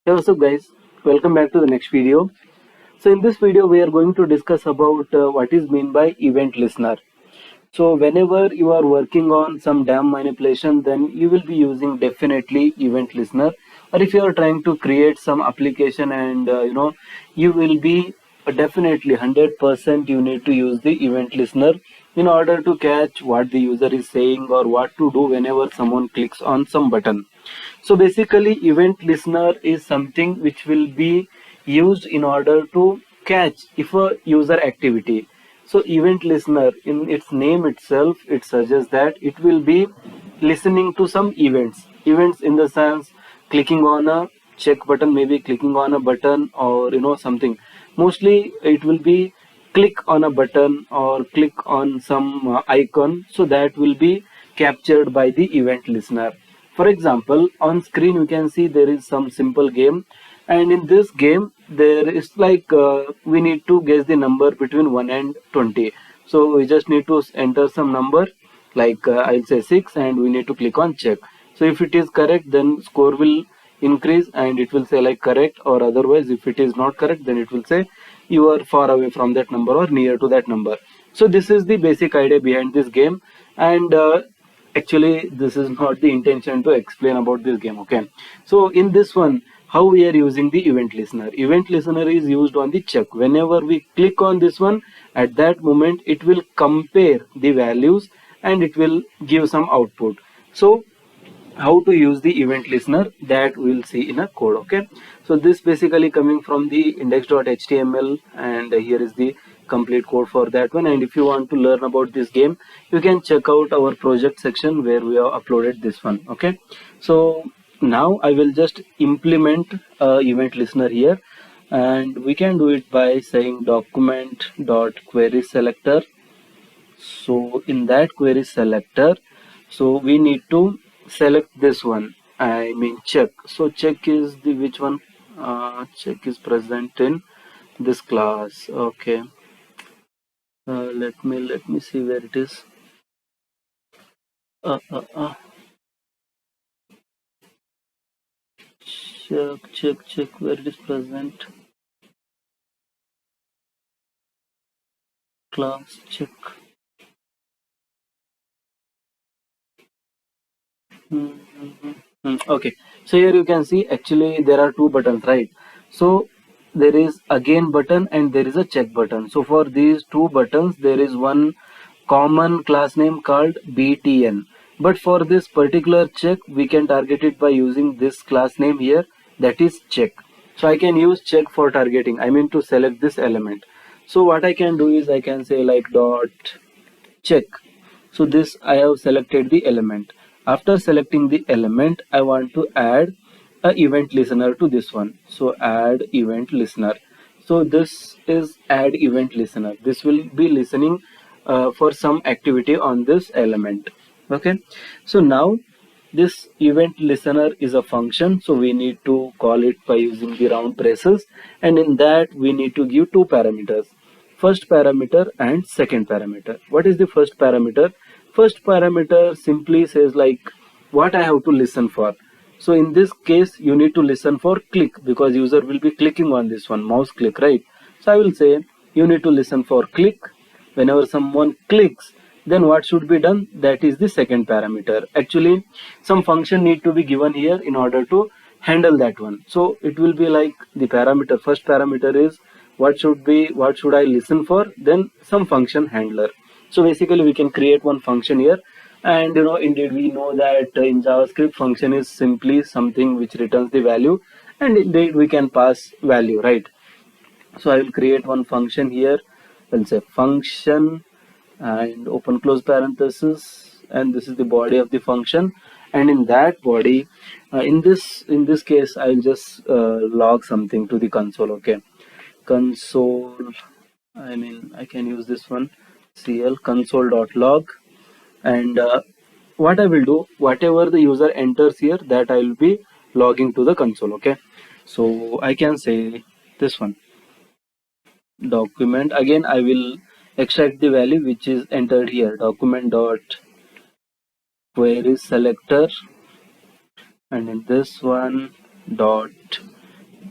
Hey, what's up guys? Welcome back to the next video. So in this video we are going to discuss about what is mean by event listener. So whenever you are working on some DAM manipulation, then you will be using definitely event listener. Or if you are trying to create some application and you will be definitely 100% you need to use the event listener in order to catch what the user is saying or what to do whenever someone clicks on some button. So basically, event listener is something which will be used in order to catch if a user activity. So event listener in its name itself, it suggests that it will be listening to some events. Events in the sense clicking on a check button, maybe clicking on a button or something. Mostly it will be click on a button or click on some icon, so that will be captured by the event listener. For example, on screen you can see there is some simple game, and in this game there is like we need to guess the number between 1 and 20. So we just need to enter some number like I'll say 6, and we need to click on check. So if it is correct, then score will increase and it will say like correct, or otherwise if it is not correct, then it will say you are far away from that number or near to that number. So this is the basic idea behind this game, and actually this is not the intention to explain about this game. Okay, so in this one, how we are using the event listener. Event listener is used on the check. Whenever we click on this one, at that moment it will compare the values and it will give some output. So how to use the event listener, that we'll see in a code. Okay, so this basically coming from the index.html, and here is the complete code for that one. And if you want to learn about this game, you can check out our project section where we have uploaded this one. Okay, so now I will just implement event listener here, and we can do it by saying document dot query selector. So in that query selector, so we need to select this one, I mean check. So check is the which one? Check is present in this class. Okay, let me see where it is. uh, uh, uh, check where it is present. Class check. Hmm, hmm, hmm, hmm. Okay, so here you can see actually there are two buttons, right? So there is again button and there is a check button. So for these two buttons there is one common class name called btn, but for this particular check we can target it by using this class name here, that is check. So I can use check for targeting, I mean to select this element. So what I can do is I can say like dot check. So this I have selected the element. After selecting the element, I want to add a event listener to this one. So add event listener. So this is add event listener. This will be listening for some activity on this element. Okay. So now this event listener is a function. So we need to call it by using the round braces, and in that we need to give two parameters, first parameter and second parameter. What is the first parameter? First parameter simply says like what I have to listen for. So in this case you need to listen for click, because user will be clicking on this one, mouse click, right? So I will say you need to listen for click. Whenever someone clicks, then what should be done, that is the second parameter. Actually some function need to be given here in order to handle that one. So it will be like the parameter, first parameter is what should I listen for, then some function handler. So basically we can create one function here, and indeed we know that in javascript function is simply something which returns the value, and indeed we can pass value, right? So I will create one function here. I'll say function and open close parenthesis, and this is the body of the function. And in that body, in this case I'll just log something to the console. Okay, console, I mean I can use this one, cl console.log. And what I will do, whatever the user enters here, that I will be logging to the console. Okay, so I can say this one document, again I will extract the value which is entered here, document dot query selector, and in this one dot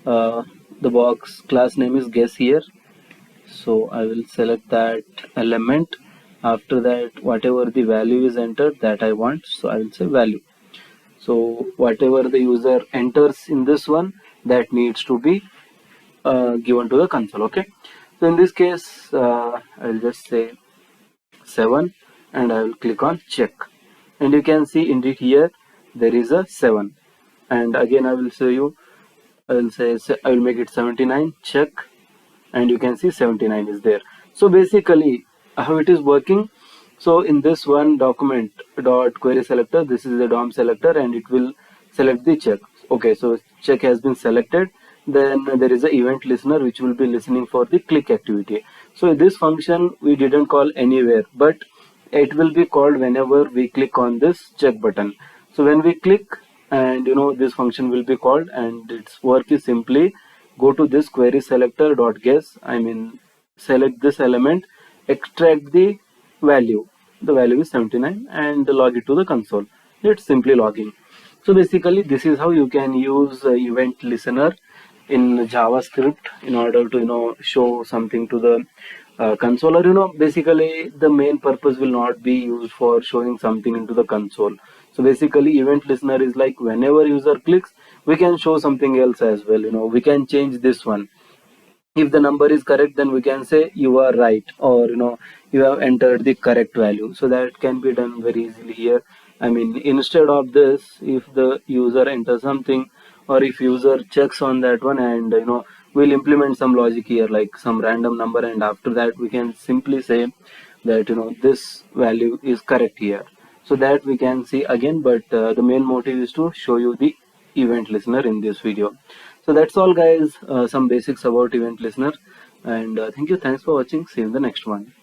uh, the box class name is guess here, so I will select that element. After that, whatever the value is entered that I want, so I will say value. So whatever the user enters in this one, that needs to be given to the console. Okay, so in this case I will just say 7 and I will click on check, and you can see indeed here there is a 7. And again I will show you, I will say I will make it 79, check, and you can see 79 is there. So basically how it is working, so in this one document dot query selector, this is the DOM selector and it will select the check. Okay, so check has been selected. Then there is a event listener which will be listening for the click activity. So this function we didn't call anywhere, but it will be called whenever we click on this check button. So when we click, and this function will be called, and its work is simply go to this query selector dot guess, I mean select this element, extract the value, the value is 79, and log it to the console. It's simply logging. So basically this is how you can use event listener in JavaScript in order to show something to the console. Or basically the main purpose will not be used for showing something into the console. So basically event listener is like whenever user clicks, we can show something else as well. We can change this one. If the number is correct, then we can say you are right, or you have entered the correct value. So that can be done very easily here. I mean, instead of this, if the user enters something, or if user checks on that one, and we'll implement some logic here like some random number, and after that we can simply say that this value is correct here, so that we can see again. But the main motive is to show you the event listener in this video. So that's all guys, some basics about event listener. And thank you, thanks for watching, see you in the next one.